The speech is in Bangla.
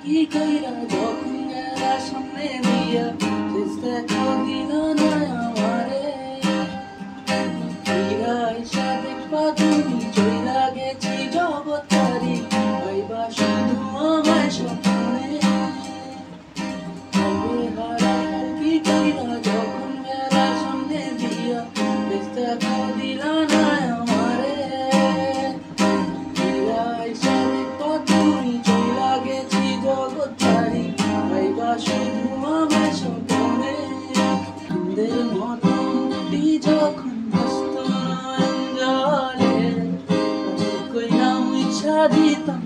কি কইরা যখন গেলা সামনে দিয়া শেষ দেখা দিল না আমারে ফিরা আইসা দেখবা তুমি চইলা গেছি জগৎটারি পাইবা শুধু আমায় স্বপ্নে কবে হারাই কি কইরা যখন গেলা সামনে দিয়া শেষ দেখা দিল না আমারে ফিরা আইসা দেখবা তুমি চইলা গেছি জগৎটারি পাইবা শুধু আমায় স্বপ্নে কান্দের মতো উঠি যখন ব্যস্ত নয়ন জলে কইরা মুছা দিতাম